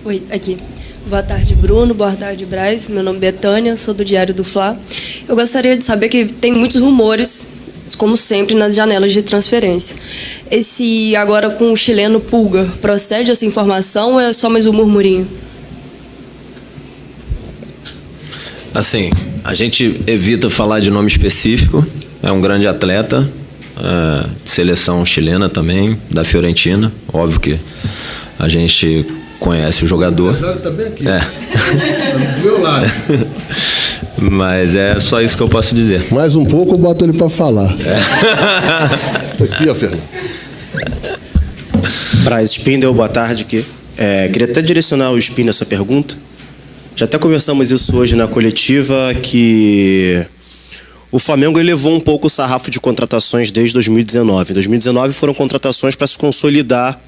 Oi, aqui. Boa tarde, Bruno. Boa tarde, Braz. Meu nome é Betânia, sou do Diário do Fla. Eu gostaria de saber que tem muitos rumores, como sempre, nas janelas de transferência. Esse, agora com o chileno Pulga, procede essa informação ou é só mais um murmurinho? Assim, a gente evita falar de nome específico. É um grande atleta, seleção chilena também, da Fiorentina. Óbvio que a gente conhece o jogador. O tá bem aqui. É. Tá do meu lado. Mas é só isso que eu posso dizer. Mais um pouco eu boto ele para falar. Aqui, ó, Fernando. Braz Spindel, boa tarde aqui. Queria até direcionar ao Spindel essa pergunta. Já até conversamos isso hoje na coletiva, que o Flamengo elevou um pouco o sarrafo de contratações desde 2019. Em 2019 foram contratações para se consolidar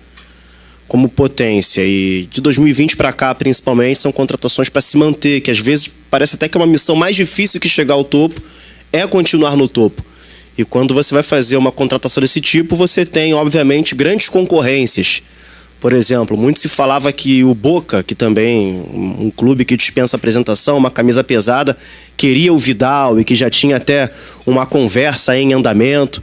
como potência, e de 2020 para cá, principalmente, são contratações para se manter, que às vezes parece até que é uma missão mais difícil que chegar ao topo, é continuar no topo. E quando você vai fazer uma contratação desse tipo, você tem, obviamente, grandes concorrências. Por exemplo, muito se falava que o Boca, que também um clube que dispensa apresentação, uma camisa pesada, queria o Vidal e que já tinha até uma conversa em andamento.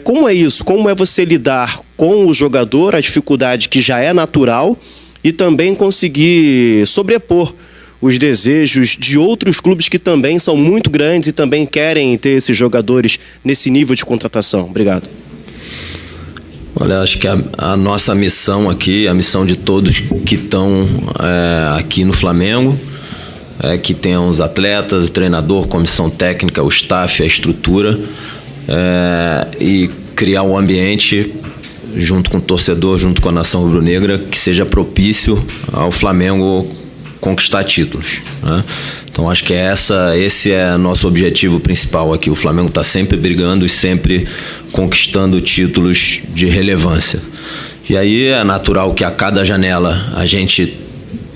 Como é isso? Como é você lidar com o jogador, a dificuldade que já é natural, e também conseguir sobrepor os desejos de outros clubes que também são muito grandes e também querem ter esses jogadores nesse nível de contratação? Obrigado. Olha, acho que a nossa missão aqui, a missão de todos que estão aqui no Flamengo, é que tenham os atletas, o treinador, comissão técnica, o staff, a estrutura, e criar um ambiente junto com o torcedor, junto com a nação rubro-negra, que seja propício ao Flamengo conquistar títulos, né? Então acho que esse é nosso objetivo principal aqui. O Flamengo está sempre brigando e sempre conquistando títulos de relevância. E aí é natural que a cada janela a gente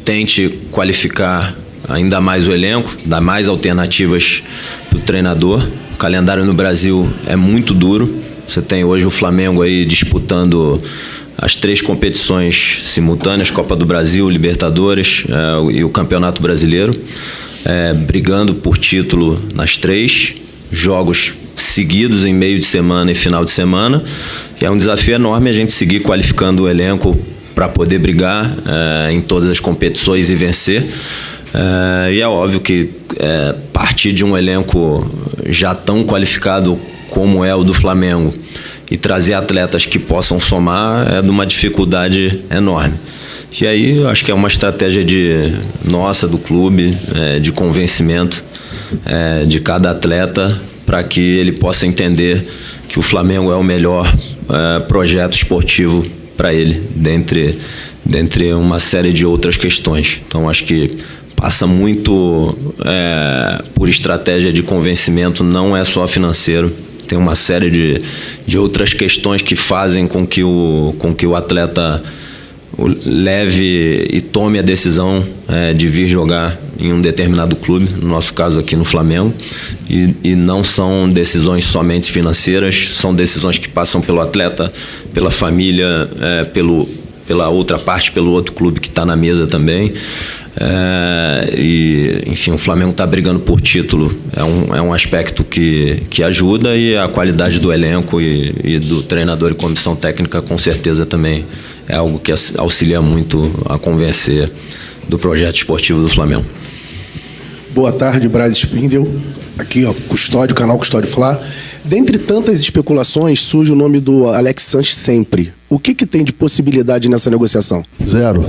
tente qualificar ainda mais o elenco, dar mais alternativas para o treinador. O calendário no Brasil é muito duro. Você tem hoje o Flamengo aí disputando as 3 competições simultâneas, Copa do Brasil, Libertadores e o Campeonato Brasileiro, brigando por título nas 3, jogos seguidos em meio de semana e final de semana. E é um desafio enorme a gente seguir qualificando o elenco para poder brigar em todas as competições e vencer. E é óbvio que partir de um elenco já tão qualificado como é o do Flamengo e trazer atletas que possam somar é de uma dificuldade enorme. E aí eu acho que é uma estratégia nossa, do clube, de convencimento de cada atleta, para que ele possa entender que o Flamengo é o melhor projeto esportivo para ele, dentre uma série de outras questões. Então acho que passa muito por estratégia de convencimento, não é só financeiro. Tem uma série de outras questões que fazem com que o atleta leve e tome a decisão de vir jogar em um determinado clube, no nosso caso aqui no Flamengo, e não são decisões somente financeiras, são decisões que passam pelo atleta, pela família, pela outra parte, pelo outro clube que está na mesa também. E, enfim, o Flamengo está brigando por título, é um aspecto que ajuda, e a qualidade do elenco e do treinador e comissão técnica com certeza também é algo que auxilia muito a convencer do projeto esportivo do Flamengo. Boa tarde, Braz Spindel, aqui, ó, Custódio, canal Custódio Fla. Dentre tantas especulações, surge o nome do Alex Sanches sempre. O que tem de possibilidade nessa negociação? 0.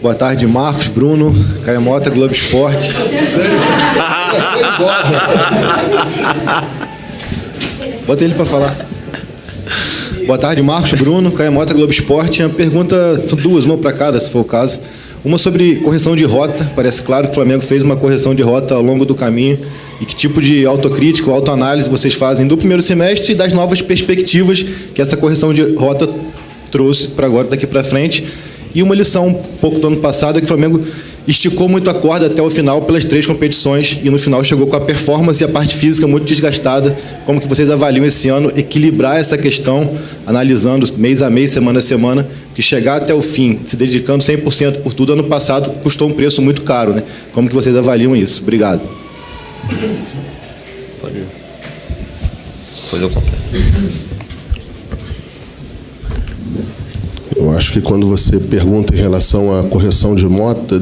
Boa tarde, Marcos, Bruno, Caio Mota, Globo Esporte. Bota ele para falar. Boa tarde, Marcos, Bruno, Caio Mota, Globo Esporte. A pergunta, são 2, uma para cada, se for o caso. Uma sobre correção de rota. Parece claro que o Flamengo fez uma correção de rota ao longo do caminho. E que tipo de autocrítica ou autoanálise vocês fazem do primeiro semestre e das novas perspectivas que essa correção de rota trouxe para agora, daqui para frente? E uma lição um pouco do ano passado é que o Flamengo esticou muito a corda até o final pelas 3 competições e no final chegou com a performance e a parte física muito desgastada. Como que vocês avaliam esse ano equilibrar essa questão, analisando mês a mês, semana a semana, que chegar até o fim, se dedicando 100% por tudo, ano passado custou um preço muito caro, né? Como que vocês avaliam isso? Obrigado. Pode ir. Depois eu completo. Eu acho que quando você pergunta em relação à correção de rota,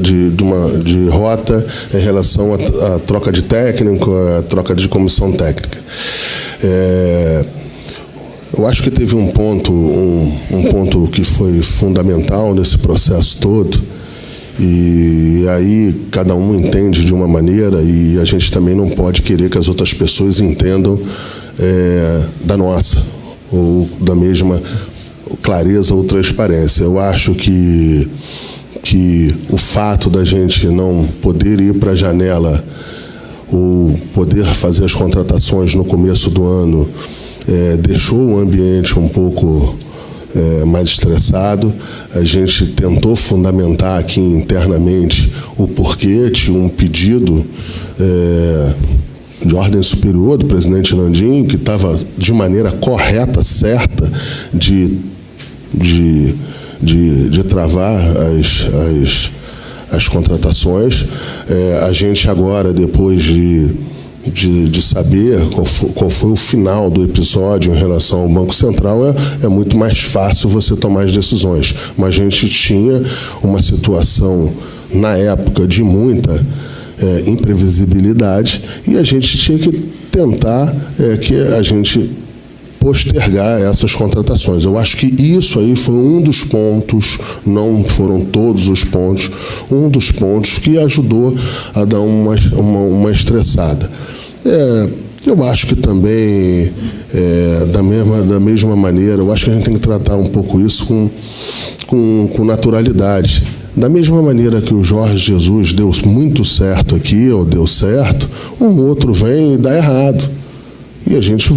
em relação à troca de técnico, à troca de comissão técnica, eu acho que teve um ponto que foi fundamental nesse processo todo, e aí cada um entende de uma maneira e a gente também não pode querer que as outras pessoas entendam da nossa, ou da mesma clareza ou transparência. Eu acho que o fato da gente não poder ir para a janela ou poder fazer as contratações no começo do ano deixou o ambiente um pouco mais estressado. A gente tentou fundamentar aqui internamente o porquê, tinha um pedido de ordem superior do presidente Landim, que estava de maneira correta, certa, de travar as contratações. A gente agora, depois de saber qual foi o final do episódio em relação ao Banco Central, é muito mais fácil você tomar as decisões. Mas a gente tinha uma situação, na época, de muita imprevisibilidade, e a gente tinha que tentar que a gente postergar essas contratações. Eu acho que isso aí foi um dos pontos, não foram todos os pontos, um dos pontos que ajudou a dar uma estressada. Eu acho que também, da mesma maneira, eu acho que a gente tem que tratar um pouco isso com naturalidade. Da mesma maneira que o Jorge Jesus deu muito certo aqui, ou deu certo, um outro vem e dá errado. E a gente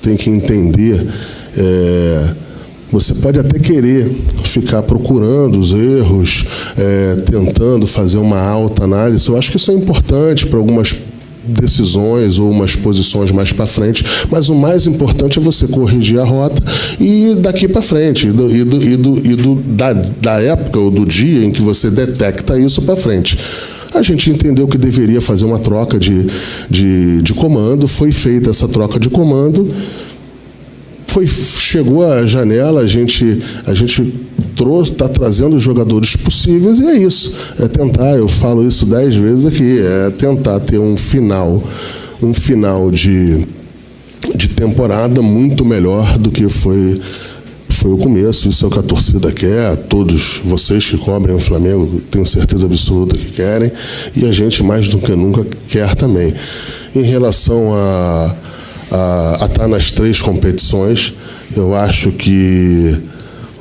tem que entender, você pode até querer ficar procurando os erros, tentando fazer uma autoanálise. Eu acho que isso é importante para algumas decisões ou umas posições mais para frente, mas o mais importante é você corrigir a rota e daqui para frente, da época ou do dia em que você detecta isso para frente. A gente entendeu que deveria fazer uma troca de comando, foi feita essa troca de comando, chegou a janela, a gente está trazendo os jogadores possíveis, e é isso. É tentar, eu falo isso 10 vezes aqui, é tentar ter um final de temporada muito melhor do que foi o começo. Isso é o que a torcida quer, todos vocês que cobrem o Flamengo, tenho certeza absoluta que querem, e a gente mais do que nunca quer também. Em relação a estar nas 3 competições, eu acho que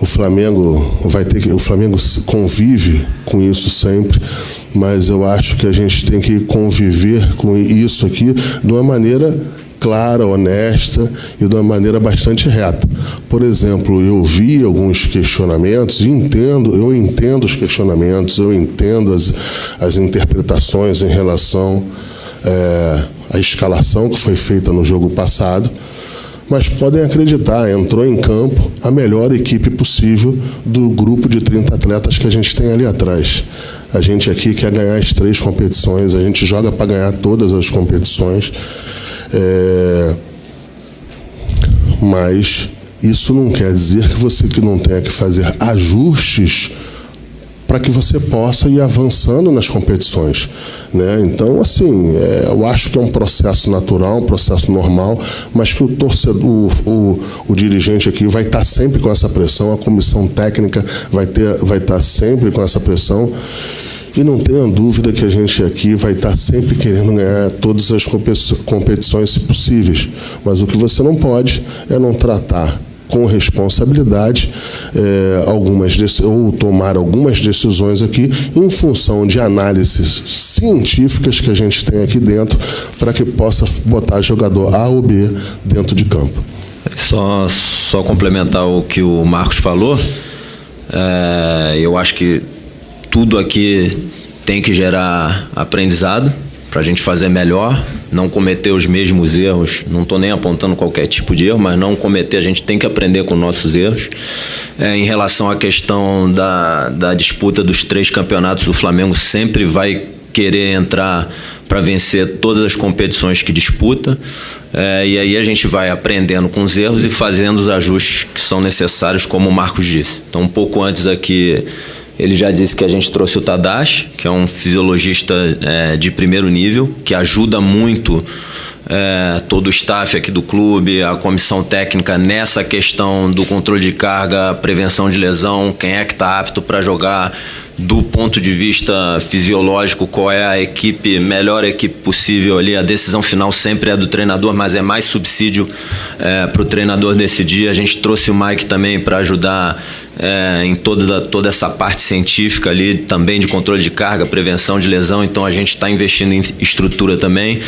o Flamengo convive com isso sempre, mas eu acho que a gente tem que conviver com isso aqui de uma maneira clara, honesta e de uma maneira bastante reta. Por exemplo, eu vi alguns questionamentos, eu entendo os questionamentos, eu entendo as interpretações em relação à escalação que foi feita no jogo passado, mas podem acreditar, entrou em campo a melhor equipe possível do grupo de 30 atletas que a gente tem ali atrás. A gente aqui quer ganhar as 3 competições, a gente joga para ganhar todas as competições, mas isso não quer dizer que você não tenha que fazer ajustes para que você possa ir avançando nas competições, né? Então, assim, eu acho que é um processo natural, um processo normal, mas que o torcedor, o dirigente aqui vai estar sempre com essa pressão, a comissão técnica vai estar sempre com essa pressão, e não tenha dúvida que a gente aqui vai estar sempre querendo ganhar todas as competições, se possíveis, mas o que você não pode é não tratar com responsabilidade ou tomar algumas decisões aqui em função de análises científicas que a gente tem aqui dentro para que possa botar jogador A ou B dentro de campo. Só complementar o que o Marcos falou, eu acho que tudo aqui tem que gerar aprendizado para a gente fazer melhor, não cometer os mesmos erros. Não estou nem apontando qualquer tipo de erro, mas não cometer, a gente tem que aprender com nossos erros. Em relação à questão da disputa dos 3 campeonatos, o Flamengo sempre vai querer entrar para vencer todas as competições que disputa, e aí a gente vai aprendendo com os erros e fazendo os ajustes que são necessários, como o Marcos disse. Então, um pouco antes aqui, ele já disse que a gente trouxe o Tadashi, que é um fisiologista de primeiro nível, que ajuda muito todo o staff aqui do clube, a comissão técnica nessa questão do controle de carga, prevenção de lesão, quem é que está apto para jogar, do ponto de vista fisiológico, qual é a equipe, melhor equipe possível ali. A decisão final sempre é do treinador, mas é mais subsídio para o treinador decidir. A gente trouxe o Mike também para ajudar em toda essa parte científica ali, também de controle de carga, prevenção de lesão. Então a gente está investindo em estrutura também.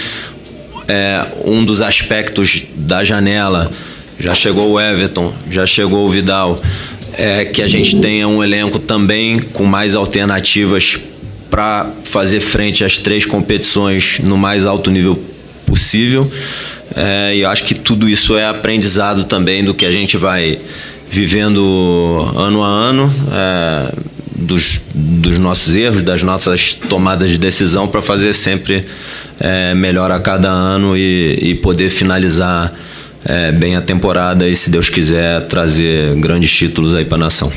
Um dos aspectos da janela, já chegou o Everton, já chegou o Vidal, que a gente tenha um elenco também com mais alternativas para fazer frente às 3 competições no mais alto nível possível. E eu acho que tudo isso é aprendizado também do que a gente vai vivendo ano a ano, dos nossos erros, das nossas tomadas de decisão, para fazer sempre melhor a cada ano e poder finalizar bem a temporada e, se Deus quiser, trazer grandes títulos aí para a nação.